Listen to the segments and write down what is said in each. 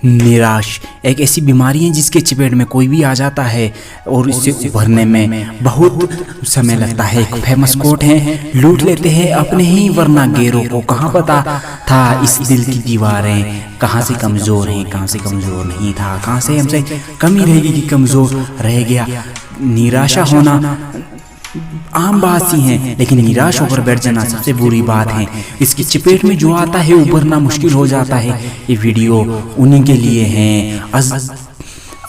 निराश एक ऐसी बीमारी है जिसके चपेट में कोई भी आ जाता है और इससे उभरने में बहुत समय लगता है। एक फेमस कोट है, लूट लेते हैं अपने ही वरना गैरों को कहाँ पता था इस दिल की दीवारें कहाँ से कमज़ोर हैं, कहाँ से कमज़ोर नहीं था, कहाँ से हमसे कमी रहेगी कि कमज़ोर रह गया। निराशा होना आम बात सी है, लेकिन निराश होकर बैठ जाना सबसे बुरी बात है। इसकी चपेट में जो आता है उभरना मुश्किल हो जाता है। ये वीडियो उन्हीं के लिए है।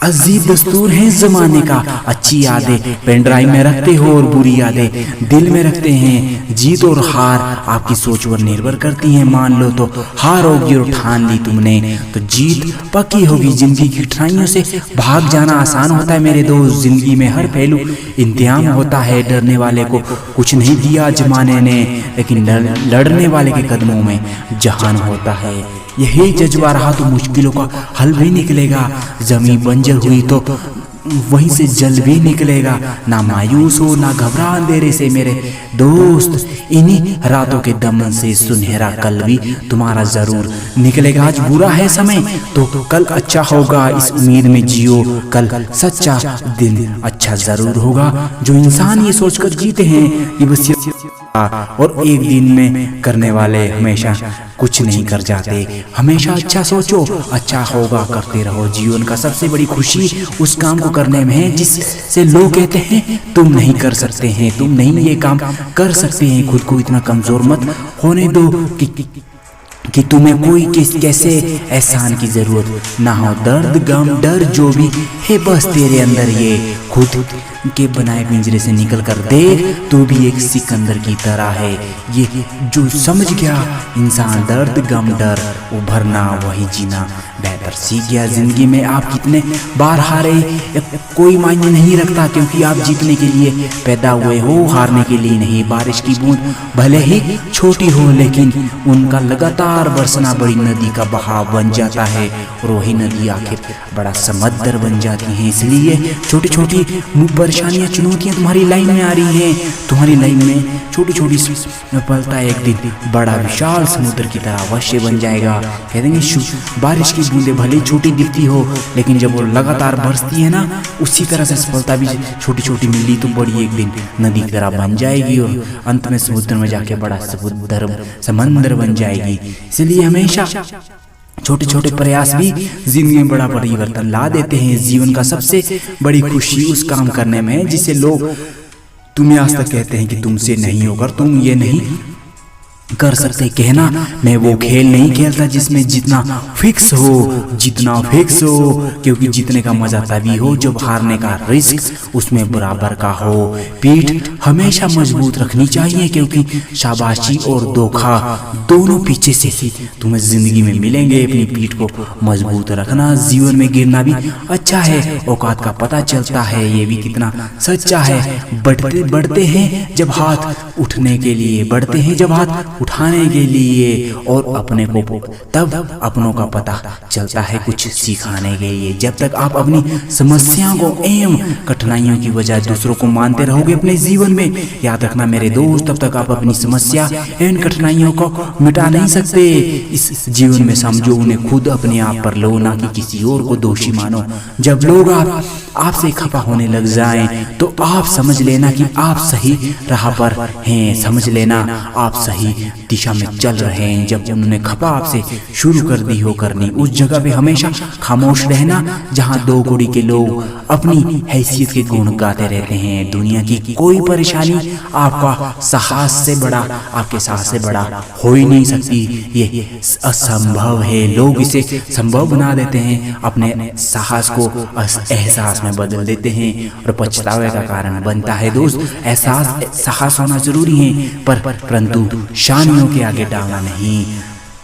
अजीब दस्तूर है ज़माने का, अच्छी यादें पेन ड्राइव में रखते हो और बुरी यादें दिल में रखते हैं। जीत और हार आपकी सोच पर निर्भर करती हैं। मान लो तो हार होगी और ठान ली तुमने तो जीत पक्की होगी। जिंदगी की कठिनाइयों से भाग जाना आसान होता है मेरे दोस्त। जिंदगी में हर पहलू इम्तिहान होता है। डरने वाले को कुछ नहीं दिया जमाने ने, लेकिन लड़ने वाले के कदमों में जहान होता है। यही जज्बा रहा तो मुश्किलों का हल भी निकलेगा। जमीन बंजर हुई तो वहीं से जल भी निकलेगा। ना मायूस हो ना घबरा अंधेरे से मेरे दोस्त, इन्हीं रातों के दमन से सुनहरा कल भी तुम्हारा जरूर निकलेगा। आज बुरा है समय तो कल अच्छा होगा, इस उम्मीद में जियो कल सच्चा दिन अच्छा जरूर होगा। जो इंसान ये सोचकर जीते हैं ये बस और एक दिन में करने वाले हमेशा कुछ नहीं कर जाते। हमेशा अच्छा सोचो, अच्छा होगा, करते रहो। जीवन का सबसे बड़ी खुशी उस काम को करने में है जिससे लोग कहते हैं तुम नहीं कर सकते हैं, तुम नहीं ये काम कर सकते हैं। खुद को इतना कमजोर मत होने दो कि तुम्हें कोई कैसे एहसान की जरूरत ना हो। दर्द गम डर जो भी है बस तेरे अंदर, ये खुद के बनाए पिंजरे से निकल कर देख, तू भी एक सिकंदर की तरह है। ये जो समझ गया इंसान दर्द गम डर उभरना वही जीना बेहतर सीख गया। जिंदगी में आप कितने बार हारे कोई मायने नहीं रखता, क्योंकि आप जीतने के लिए पैदा हुए हो, हारने के लिए नहीं। बारिश की बूंद भले ही छोटी हो लेकिन उनका लगातार बरसना बड़ी नदी का बहाव बन जाता है और वही नदी आखिर बड़ा समंदर बन जाती है। इसलिए छोटी छोटी परेशानियां चुनौतियां तुम्हारी लाइन में आ रही हैं। तुम्हारी लाइन में छोटी छोटी पलता एक दिन बड़ा विशाल समुद्र की तरह अवश्य बन जाएगा। कह देंगे बारिश की बूंदें भले छोटी दिखती हो लेकिन जब वो लगातार बरसती है ना, उसी तरह से सफलता भी छोटी छोटी मिली तो बड़ी एक दिन नदी की तरह बन जाएगी और अंत में समुद्र में जाके बड़ा समंदर बन जाएगी। इसलिए हमेशा छोटे छोटे प्रयास भी जिंदगी में बड़ा परिवर्तन ला देते हैं। जीवन का सबसे बड़ी खुशी उस काम करने में है जिसे लोग तुम्हें आज तक कहते हैं कि तुमसे नहीं होगा, तुम ये नहीं कर सकते। कहना मैं वो खेल नहीं खेलता जिसमें जितना फिक्स हो, क्योंकि जीतने का मजा तभी हो जब हारने का रिस्क उसमें बराबर का हो। पीठ हमेशा मजबूत रखनी चाहिए, क्योंकि शाबाशी और धोखा दोनों पीछे से तुम्हें जिंदगी में मिलेंगे। अपनी पीठ को मजबूत रखना। जीवन में गिरना भी अच्छा है, औकात का पता चलता है, ये भी कितना सच्चा है। बढ़ते हैं जब हाथ उठने के लिए, बढ़ते हैं जब हाथ उठाने के लिए, और अपने को तब अपनों का पता चलता है कुछ सिखाने के लिए। जब तक आप अपनी समस्याओं को एवं कठिनाइयों की वजह दूसरों को मानते रहोगे अपने जीवन में, याद रखना मेरे दोस्त, तब तक आप अपनी समस्या एवं कठिनाइयों को मिटा नहीं सकते। इस जीवन में समझो उन्हें खुद अपने आप पर लो, ना कि किसी और को दोषी मानो। जब लोग आपसे खफा होने लग जाएं तो आप समझ लेना कि आप सही राह पर हैं, समझ लेना आप सही दिशा में चल रहे हैं। जब उन्होंने खपा आपसे शुरू कर दी हो करनी, उस जगह पे हमेशा खामोश रहना जहां दो कौड़ी के लोग अपनी हैसियत के गुण गाते रहते हैं। दुनिया की कोई परेशानी आपका साहस से बड़ा, आपके साहस से बड़ा हो ही नहीं सकती। ये असंभव है। लोग इसे संभव बना देते हैं, अपने साहस को एहसास में बदल देते हैं और पछतावे का कारण बनता है। दोस्त, एहसास साहस होना जरूरी है, परंतु शानियों के आगे डालना नहीं।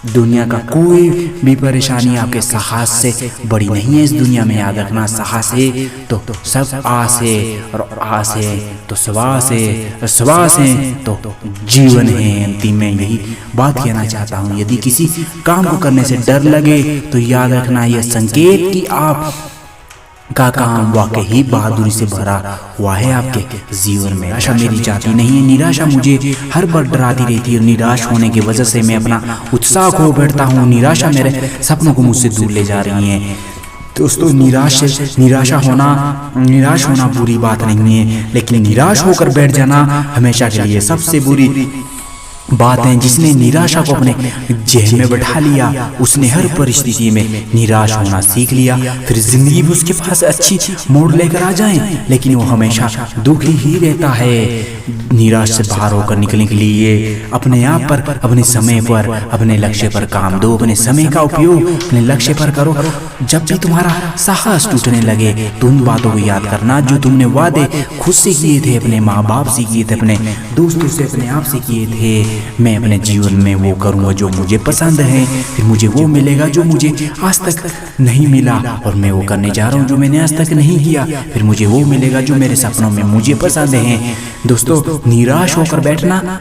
दुनिया का कोई भी परेशानी आपके साहस से बड़ी नहीं है। इस दुनिया में याद रखना, साहस है तो सब आस है, और आस है तो श्वास है, और श्वास है तो जीवन है। अंतिम में यही बात कहना चाहता हूँ, यदि किसी काम को करने से डर लगे तो याद रखना यह संकेत कि आप का काम वाकई बहादुरी से भरा हुआ है आपके जीवन में। निराशा मेरी जाती नहीं है, निराशा मुझे हर बार डराती रहती है और निराश होने की वजह से मैं अपना उत्साह खो बैठता हूँ। निराशा मेरे सपनों को मुझसे दूर ले जा रही है। दोस्तों, निराश होना बुरी बात नहीं है, लेकिन निराश होकर बैठ जाना हमेशा के लिए सबसे बुरी बात है। जिसने निराशा को अपने जेहन में बैठा लिया, उसने हर परिस्थिति में निराश होना सीख लिया। फिर जिंदगी में उसके पास अच्छी मोड़ लेकर आ जाए, लेकिन वो हमेशा दुखी ही रहता है। निराश से बाहर होकर निकलने के लिए अपने आप पर, अपने समय पर, अपने लक्ष्य पर काम दो। अपने समय का उपयोग अपने लक्ष्य पर करो। जब भी तुम्हारा साहस टूटने लगे तो उन बातों को याद करना जो तुमने वादे खुद से किए थे, अपने माँ बाप से किए थे, अपने दोस्तों से, अपने आप से किए थे। मैं अपने जीवन में वो करूँगा जो मुझे पसंद है, फिर मुझे वो मिलेगा जो मुझे आज तक नहीं मिला, और मैं वो करने जा रहा हूँ जो मैंने आज तक नहीं किया, फिर मुझे वो मिलेगा जो मेरे सपनों में मुझे पसंद है। दोस्तों, निराश होकर बैठना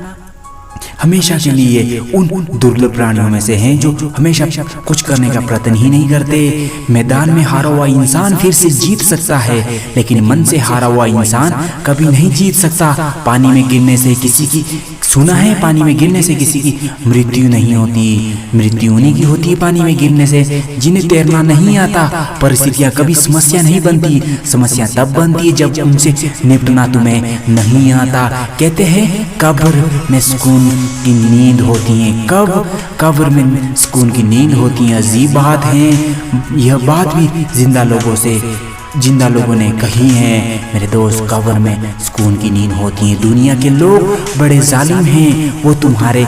हमेशा के लिए उन दुर्लभ प्राणियों में से हैं जो हमेशा कुछ करने का प्रयत्न ही नहीं करते। मैदान में हारा हुआ इंसान फिर से जीत सकता है, लेकिन मन से हारा हुआ इंसान कभी नहीं जीत सकता। पानी में गिरने से किसी की, सुना है, पानी में गिरने से किसी की मृत्यु नहीं होती, मृत्यु उन्हीं की होती है पानी में गिरने से जिन्हें तैरना नहीं आता। परिस्थितियाँ कभी समस्या नहीं बनती, समस्या तब बनती है जब उनसे निपटना तुम्हें नहीं आता। कहते हैं कब्र में सुकून की नींद होती है, कब्र में सुकून की नींद होती है। अजीब बात है, यह बात भी जिंदा लोगों ने कही है। मेरे दोस्त, कब्र में सुकून की नींद होती है। दुनिया के लोग बड़े जालिम हैं, वो तुम्हारे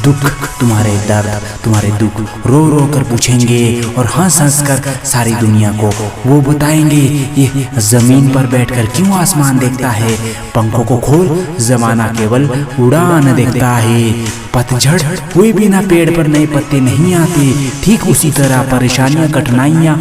दुख, तुम्हारे दर्द, तुम्हारे दुख रो रो कर पूछेंगे और हंस हंस कर सारी दुनिया को वो बताएंगे, ये जमीन पर बैठकर क्यों आसमान देखता है, पंखों को खोल, जमाना केवल उड़ान देखता है। पतझड़ हुए बिना पेड़ पर नए पत्ते नहीं आते, ठीक उसी तरह परेशानियां, कठिनाइयां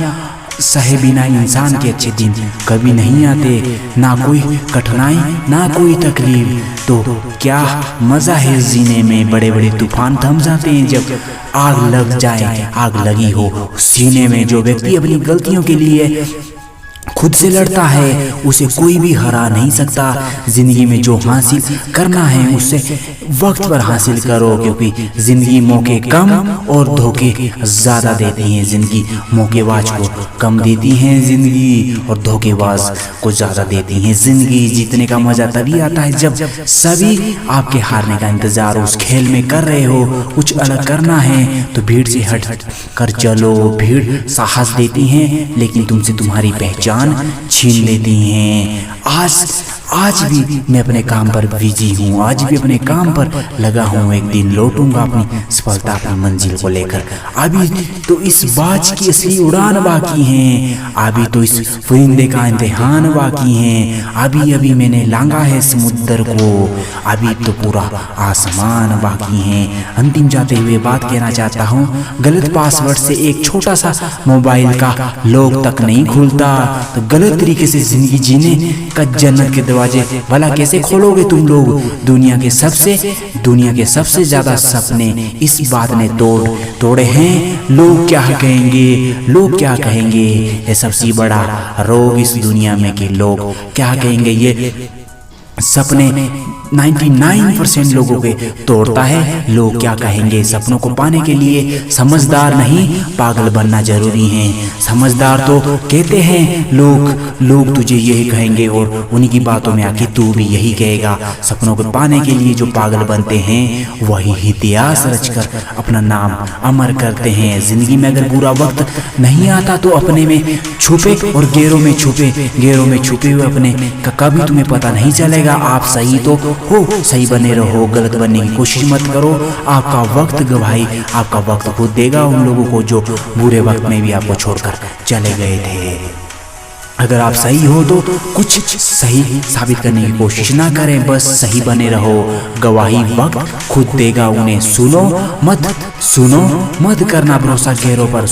सहे बिना इंसान के अच्छे दिन कभी नहीं आते। ना कोई कठिनाई, ना कोई तकलीफ, तो क्या मजा है जीने में। बड़े बड़े तूफान थम जाते हैं जब आग लग जाए, आग लगी हो सीने में। जो व्यक्ति अपनी गलतियों के लिए खुद से लड़ता है, उसे कोई भी हरा नहीं सकता। जिंदगी में जो हासिल करना है उससे वक्त पर हासिल करो, क्योंकि जिंदगी मौके कम और धोखे ज्यादा देती हैं। जिंदगी मौकेबाज को कम देती है जिंदगी, और धोखेबाज को ज्यादा देती है जिंदगी। जीतने का मजा तभी आता है जब सभी आपके हारने का इंतजार उस खेल में कर रहे हो। कुछ अलग करना है तो भीड़ से हट कर चलो। भीड़ साहस देती है, लेकिन तुमसे तुम्हारी पहचान छीन लेती हैं। आज भी मैं अपने काम पर बिजी हूँ, आज भी अपने काम पर लगा हूँ। एक दिन लौटूंगा अपनी सफलता, अपनी मंजिल को लेकर। अभी तो इस बाज की असली उड़ान बाकी है, अभी तो इस परिंदे का इम्तिहान बाकी है। अभी अभी मैंने लांगा है समुद्र को, अभी तो पूरा आसमान बाकी है। अंतिम जाते हुए बात कहना चाहता हूँ, गलत पासवर्ड से एक छोटा सा मोबाइल का लॉक तक नहीं खुलता, तो गलत तरीके से जिंदगी जीने का जन्नत के दरवाजे भला कैसे खोलोगे तुम लोग। दुनिया के सबसे ज्यादा सपने इस बात ने तोड़े हैं। लोग क्या कहेंगे, ये सबसे बड़ा रोग इस दुनिया में कि लोग क्या कहेंगे। ये सपने 99% लोगों के तोड़ता है। लोग क्या कहेंगे सपनों को पाने के लिए समझदार नहीं, पागल बनना जरूरी है। समझदार तो कहते हैं लोग तुझे यही कहेंगे, और उन्हीं की बातों में आके तू भी यही कहेगा। सपनों को पाने के लिए जो पागल बनते हैं वही इतिहास रचकर अपना नाम अमर करते हैं। जिंदगी में अगर बुरा वक्त नहीं आता तो अपने में छुपे और गैरों में छुपे हुए अपने का कभी तुम्हें पता नहीं चलेगा। आप सही तो हो, सही बने रहो, गलत बनने की कोशिश मत करो। आपका वक्त गवाही आपका वक्त खुद देगा उन लोगों को जो बुरे वक्त में भी आपको छोड़कर चले गए थे। अगर आप सही हो तो कुछ सही साबित करने की कोशिश ना करें, बस सही बने रहो। गवाही वक्त खुद देगा उन्हें। सुनो मत करना भरोसा गैरों पर,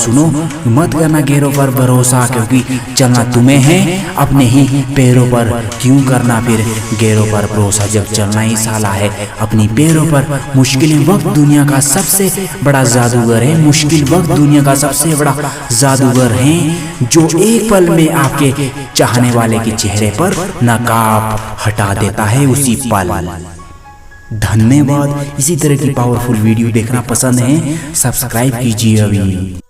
मत करना गैरों पर भरोसा, क्योंकि चलना तुम्हें है अपने ही पैरों पर। क्यों करना फिर गैरों पर भरोसा जब चलना ही साला है अपनी पैरों पर। मुश्किल वक्त दुनिया का सबसे बड़ा जादूगर है, मुश्किल वक्त दुनिया का सबसे बड़ा जादूगर है, जो एक पल में आपके चाहने वाले के चेहरे पर नकाब हटा देता है उसी पल। धन्यवाद। इसी तरह की पावरफुल वीडियो देखना पसंद है, सब्सक्राइब कीजिए अभी।